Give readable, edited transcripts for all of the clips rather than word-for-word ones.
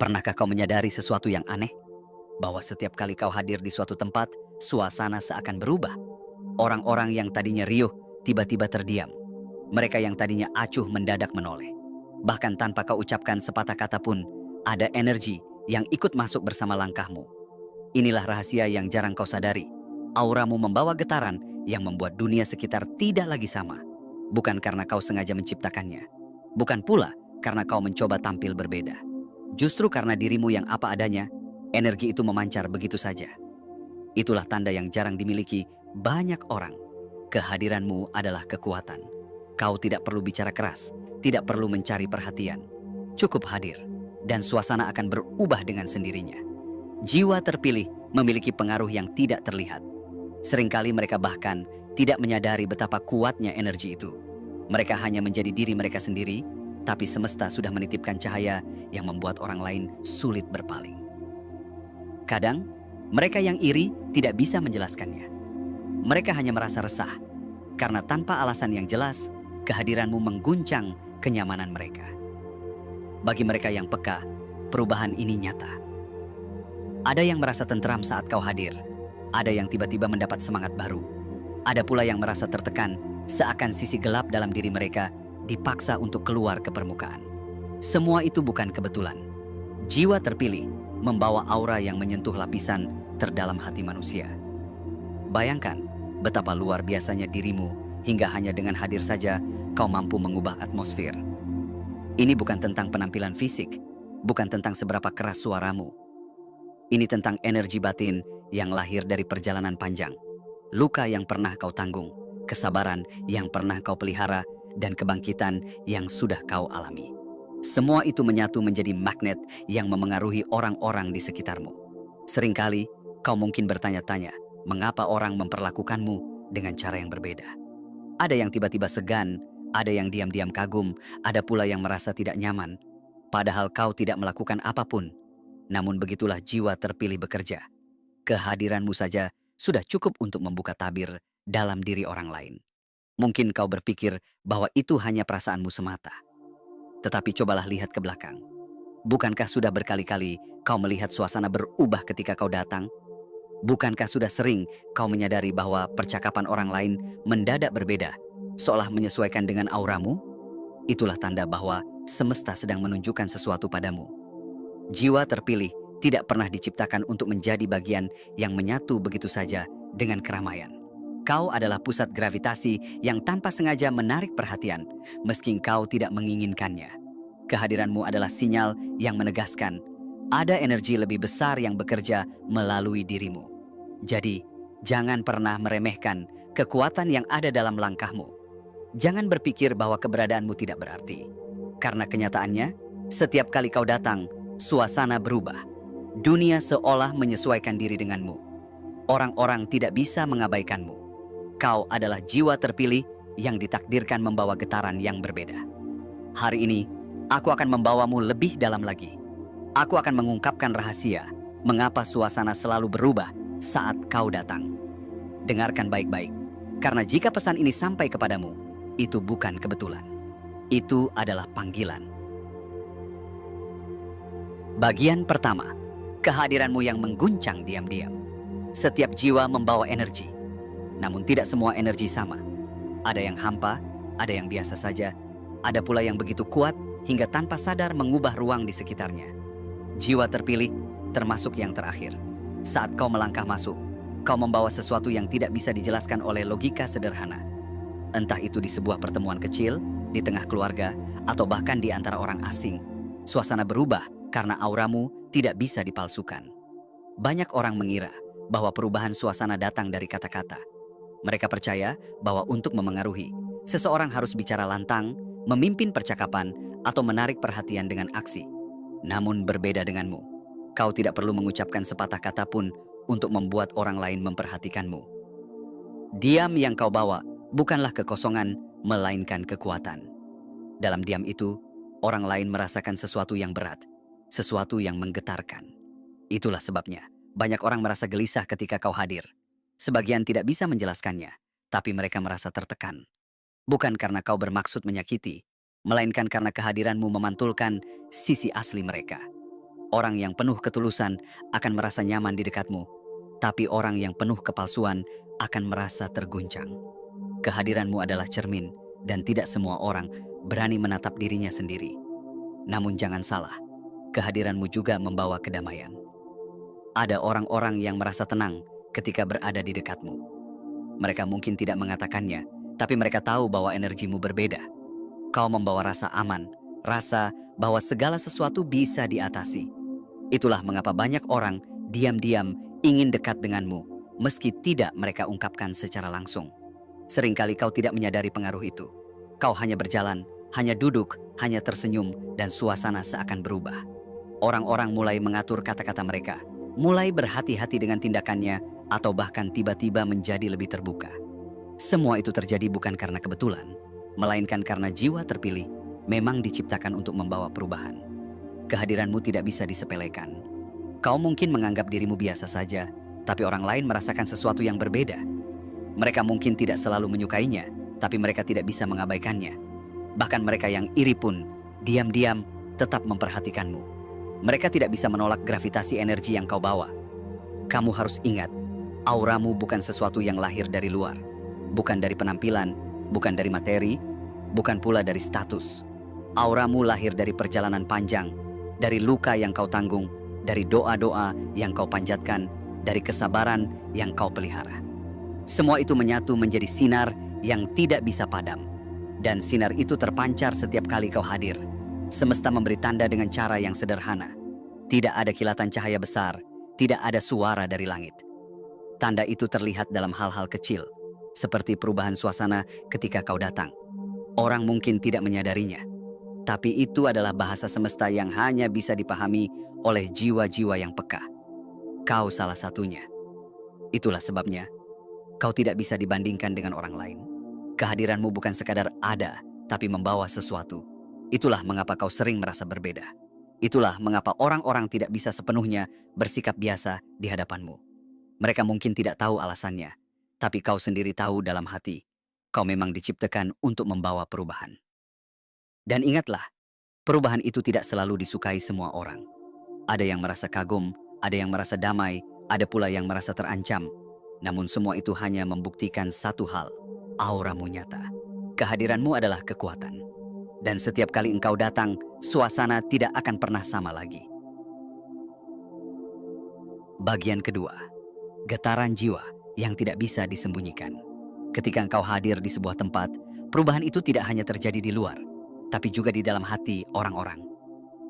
Pernahkah kau menyadari sesuatu yang aneh? Bahwa setiap kali kau hadir di suatu tempat, suasana seakan berubah. Orang-orang yang tadinya riuh, tiba-tiba terdiam. Mereka yang tadinya acuh mendadak menoleh. Bahkan tanpa kau ucapkan sepatah kata pun, ada energi yang ikut masuk bersama langkahmu. Inilah rahasia yang jarang kau sadari. Auramu membawa getaran yang membuat dunia sekitar tidak lagi sama. Bukan karena kau sengaja menciptakannya. Bukan pula karena kau mencoba tampil berbeda. Justru karena dirimu yang apa adanya, energi itu memancar begitu saja. Itulah tanda yang jarang dimiliki banyak orang. Kehadiranmu adalah kekuatan. Kau tidak perlu bicara keras, tidak perlu mencari perhatian. Cukup hadir, dan suasana akan berubah dengan sendirinya. Jiwa terpilih memiliki pengaruh yang tidak terlihat. Seringkali mereka bahkan tidak menyadari betapa kuatnya energi itu. Mereka hanya menjadi diri mereka sendiri, tapi semesta sudah menitipkan cahaya yang membuat orang lain sulit berpaling. Kadang, mereka yang iri tidak bisa menjelaskannya. Mereka hanya merasa resah, karena tanpa alasan yang jelas, kehadiranmu mengguncang kenyamanan mereka. Bagi mereka yang peka, perubahan ini nyata. Ada yang merasa tentram saat kau hadir, ada yang tiba-tiba mendapat semangat baru. Ada pula yang merasa tertekan, seakan sisi gelap dalam diri mereka dipaksa untuk keluar ke permukaan. Semua itu bukan kebetulan. Jiwa terpilih membawa aura yang menyentuh lapisan terdalam hati manusia. Bayangkan betapa luar biasanya dirimu hingga hanya dengan hadir saja kau mampu mengubah atmosfer. Ini bukan tentang penampilan fisik, bukan tentang seberapa keras suaramu. Ini tentang energi batin yang lahir dari perjalanan panjang, luka yang pernah kau tanggung, kesabaran yang pernah kau pelihara, dan kebangkitan yang sudah kau alami. Semua itu menyatu menjadi magnet yang memengaruhi orang-orang di sekitarmu. Seringkali kau mungkin bertanya-tanya, mengapa orang memperlakukanmu dengan cara yang berbeda? Ada yang tiba-tiba segan, ada yang diam-diam kagum, ada pula yang merasa tidak nyaman. Padahal kau tidak melakukan apapun. Namun begitulah jiwa terpilih bekerja. Kehadiranmu saja sudah cukup untuk membuka tabir dalam diri orang lain. Mungkin kau berpikir bahwa itu hanya perasaanmu semata. Tetapi cobalah lihat ke belakang. Bukankah sudah berkali-kali kau melihat suasana berubah ketika kau datang? Bukankah sudah sering kau menyadari bahwa percakapan orang lain mendadak berbeda, seolah menyesuaikan dengan auramu? Itulah tanda bahwa semesta sedang menunjukkan sesuatu padamu. Jiwa terpilih tidak pernah diciptakan untuk menjadi bagian yang menyatu begitu saja dengan keramaian. Kau adalah pusat gravitasi yang tanpa sengaja menarik perhatian, meski kau tidak menginginkannya. Kehadiranmu adalah sinyal yang menegaskan ada energi lebih besar yang bekerja melalui dirimu. Jadi, jangan pernah meremehkan kekuatan yang ada dalam langkahmu. Jangan berpikir bahwa keberadaanmu tidak berarti. Karena kenyataannya, setiap kali kau datang, suasana berubah. Dunia seolah menyesuaikan diri denganmu. Orang-orang tidak bisa mengabaikanmu. Kau adalah jiwa terpilih yang ditakdirkan membawa getaran yang berbeda. Hari ini, aku akan membawamu lebih dalam lagi. Aku akan mengungkapkan rahasia mengapa suasana selalu berubah saat kau datang. Dengarkan baik-baik, karena jika pesan ini sampai kepadamu, itu bukan kebetulan. Itu adalah panggilan. Bagian pertama, kehadiranmu yang mengguncang diam-diam. Setiap jiwa membawa energi, namun tidak semua energi sama. Ada yang hampa, ada yang biasa saja, ada pula yang begitu kuat hingga tanpa sadar mengubah ruang di sekitarnya. Jiwa terpilih termasuk yang terakhir. Saat kau melangkah masuk, kau membawa sesuatu yang tidak bisa dijelaskan oleh logika sederhana. Entah itu di sebuah pertemuan kecil, di tengah keluarga, atau bahkan di antara orang asing. Suasana berubah karena auramu tidak bisa dipalsukan. Banyak orang mengira bahwa perubahan suasana datang dari kata-kata. Mereka percaya bahwa untuk memengaruhi, seseorang harus bicara lantang, memimpin percakapan, atau menarik perhatian dengan aksi. Namun berbeda denganmu. Kau tidak perlu mengucapkan sepatah kata pun untuk membuat orang lain memperhatikanmu. Diam yang kau bawa bukanlah kekosongan, melainkan kekuatan. Dalam diam itu, orang lain merasakan sesuatu yang berat, sesuatu yang menggetarkan. Itulah sebabnya banyak orang merasa gelisah ketika kau hadir. Sebagian tidak bisa menjelaskannya, tapi mereka merasa tertekan. Bukan karena kau bermaksud menyakiti, melainkan karena kehadiranmu memantulkan sisi asli mereka. Orang yang penuh ketulusan akan merasa nyaman di dekatmu, tapi orang yang penuh kepalsuan akan merasa terguncang. Kehadiranmu adalah cermin, dan tidak semua orang berani menatap dirinya sendiri. Namun jangan salah, kehadiranmu juga membawa kedamaian. Ada orang-orang yang merasa tenang ketika berada di dekatmu. Mereka mungkin tidak mengatakannya, tapi mereka tahu bahwa energimu berbeda. Kau membawa rasa aman, rasa bahwa segala sesuatu bisa diatasi. Itulah mengapa banyak orang diam-diam ingin dekat denganmu, meski tidak mereka ungkapkan secara langsung. Seringkali kau tidak menyadari pengaruh itu. Kau hanya berjalan, hanya duduk, hanya tersenyum, dan suasana seakan berubah. Orang-orang mulai mengatur kata-kata mereka, mulai berhati-hati dengan tindakannya, atau bahkan tiba-tiba menjadi lebih terbuka. Semua itu terjadi bukan karena kebetulan, melainkan karena jiwa terpilih memang diciptakan untuk membawa perubahan. Kehadiranmu tidak bisa disepelekan. Kau mungkin menganggap dirimu biasa saja, tapi orang lain merasakan sesuatu yang berbeda. Mereka mungkin tidak selalu menyukainya, tapi mereka tidak bisa mengabaikannya. Bahkan mereka yang iri pun, diam-diam tetap memperhatikanmu. Mereka tidak bisa menolak gravitasi energi yang kau bawa. Kamu harus ingat, auramu bukan sesuatu yang lahir dari luar. Bukan dari penampilan, bukan dari materi, bukan pula dari status. Auramu lahir dari perjalanan panjang, dari luka yang kau tanggung, dari doa-doa yang kau panjatkan, dari kesabaran yang kau pelihara. Semua itu menyatu menjadi sinar yang tidak bisa padam. Dan sinar itu terpancar setiap kali kau hadir. Semesta memberi tanda dengan cara yang sederhana. Tidak ada kilatan cahaya besar, tidak ada suara dari langit. Tanda itu terlihat dalam hal-hal kecil, seperti perubahan suasana ketika kau datang. Orang mungkin tidak menyadarinya, tapi itu adalah bahasa semesta yang hanya bisa dipahami oleh jiwa-jiwa yang peka. Kau salah satunya. Itulah sebabnya kau tidak bisa dibandingkan dengan orang lain. Kehadiranmu bukan sekadar ada, tapi membawa sesuatu. Itulah mengapa kau sering merasa berbeda. Itulah mengapa orang-orang tidak bisa sepenuhnya bersikap biasa di hadapanmu. Mereka mungkin tidak tahu alasannya, tapi kau sendiri tahu dalam hati. Kau memang diciptakan untuk membawa perubahan. Dan ingatlah, perubahan itu tidak selalu disukai semua orang. Ada yang merasa kagum, ada yang merasa damai, ada pula yang merasa terancam. Namun semua itu hanya membuktikan satu hal, auramu nyata. Kehadiranmu adalah kekuatan. Dan setiap kali engkau datang, suasana tidak akan pernah sama lagi. Bagian kedua, getaran jiwa yang tidak bisa disembunyikan. Ketika engkau hadir di sebuah tempat, perubahan itu tidak hanya terjadi di luar, tapi juga di dalam hati orang-orang.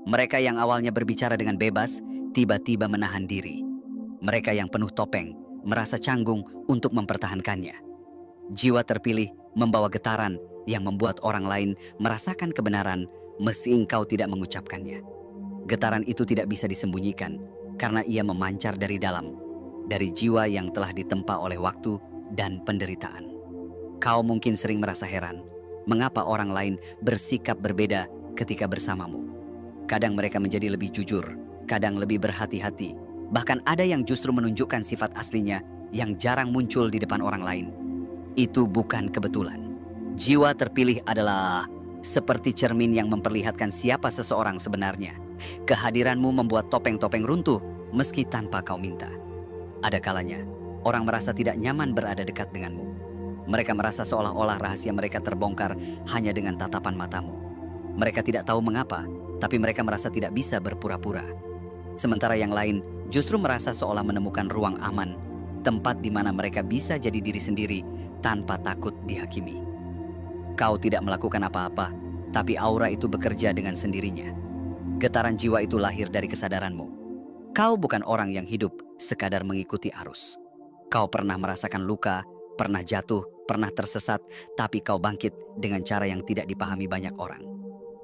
Mereka yang awalnya berbicara dengan bebas, tiba-tiba menahan diri. Mereka yang penuh topeng, merasa canggung untuk mempertahankannya. Jiwa terpilih membawa getaran yang membuat orang lain merasakan kebenaran meski engkau tidak mengucapkannya. Getaran itu tidak bisa disembunyikan karena ia memancar dari dalam, dari jiwa yang telah ditempa oleh waktu dan penderitaan. Kau mungkin sering merasa heran, mengapa orang lain bersikap berbeda ketika bersamamu. Kadang mereka menjadi lebih jujur, kadang lebih berhati-hati. Bahkan ada yang justru menunjukkan sifat aslinya yang jarang muncul di depan orang lain. Itu bukan kebetulan. Jiwa terpilih adalah seperti cermin yang memperlihatkan siapa seseorang sebenarnya. Kehadiranmu membuat topeng-topeng runtuh meski tanpa kau minta. Ada kalanya, orang merasa tidak nyaman berada dekat denganmu. Mereka merasa seolah-olah rahasia mereka terbongkar hanya dengan tatapan matamu. Mereka tidak tahu mengapa, tapi mereka merasa tidak bisa berpura-pura. Sementara yang lain justru merasa seolah menemukan ruang aman, tempat di mana mereka bisa jadi diri sendiri tanpa takut dihakimi. Kau tidak melakukan apa-apa, tapi aura itu bekerja dengan sendirinya. Getaran jiwa itu lahir dari kesadaranmu. Kau bukan orang yang hidup sekadar mengikuti arus. Kau pernah merasakan luka, pernah jatuh, pernah tersesat, tapi kau bangkit dengan cara yang tidak dipahami banyak orang.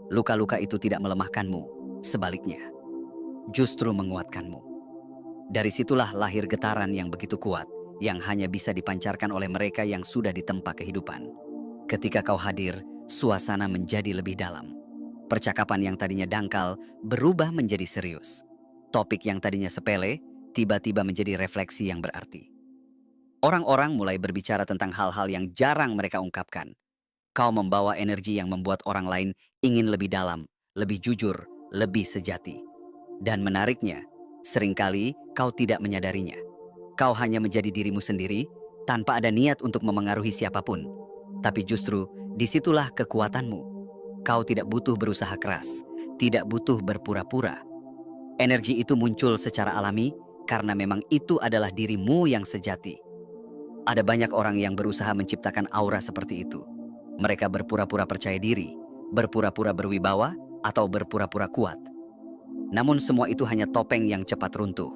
Luka-luka itu tidak melemahkanmu, sebaliknya, justru menguatkanmu. Dari situlah lahir getaran yang begitu kuat, yang hanya bisa dipancarkan oleh mereka yang sudah ditempa kehidupan. Ketika kau hadir, suasana menjadi lebih dalam. Percakapan yang tadinya dangkal berubah menjadi serius. Topik yang tadinya sepele, tiba-tiba menjadi refleksi yang berarti. Orang-orang mulai berbicara tentang hal-hal yang jarang mereka ungkapkan. Kau membawa energi yang membuat orang lain ingin lebih dalam, lebih jujur, lebih sejati. Dan menariknya, seringkali kau tidak menyadarinya. Kau hanya menjadi dirimu sendiri tanpa ada niat untuk memengaruhi siapapun. Tapi justru disitulah kekuatanmu. Kau tidak butuh berusaha keras, tidak butuh berpura-pura. Energi itu muncul secara alami karena memang itu adalah dirimu yang sejati. Ada banyak orang yang berusaha menciptakan aura seperti itu. Mereka berpura-pura percaya diri, berpura-pura berwibawa, atau berpura-pura kuat. Namun semua itu hanya topeng yang cepat runtuh.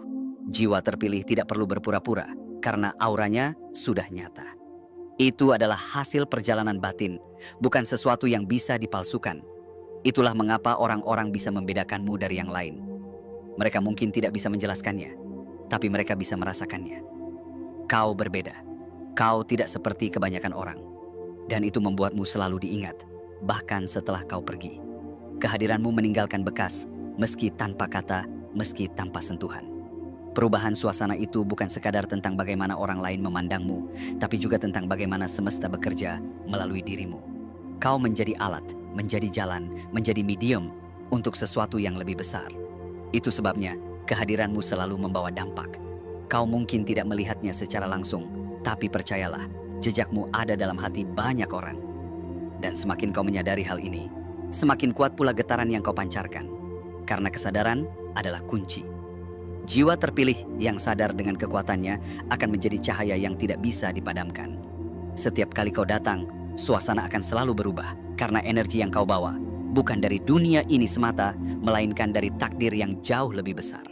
Jiwa terpilih tidak perlu berpura-pura karena auranya sudah nyata. Itu adalah hasil perjalanan batin, bukan sesuatu yang bisa dipalsukan. Itulah mengapa orang-orang bisa membedakanmu dari yang lain. Mereka mungkin tidak bisa menjelaskannya, tapi mereka bisa merasakannya. Kau berbeda. Kau tidak seperti kebanyakan orang. Dan itu membuatmu selalu diingat, bahkan setelah kau pergi. Kehadiranmu meninggalkan bekas, meski tanpa kata, meski tanpa sentuhan. Perubahan suasana itu bukan sekadar tentang bagaimana orang lain memandangmu, tapi juga tentang bagaimana semesta bekerja melalui dirimu. Kau menjadi alat, menjadi jalan, menjadi medium untuk sesuatu yang lebih besar. Itu sebabnya kehadiranmu selalu membawa dampak. Kau mungkin tidak melihatnya secara langsung, tapi percayalah, jejakmu ada dalam hati banyak orang. Dan semakin kau menyadari hal ini, semakin kuat pula getaran yang kau pancarkan. Karena kesadaran adalah kunci. Jiwa terpilih yang sadar dengan kekuatannya akan menjadi cahaya yang tidak bisa dipadamkan. Setiap kali kau datang, suasana akan selalu berubah karena energi yang kau bawa bukan dari dunia ini semata, melainkan dari takdir yang jauh lebih besar.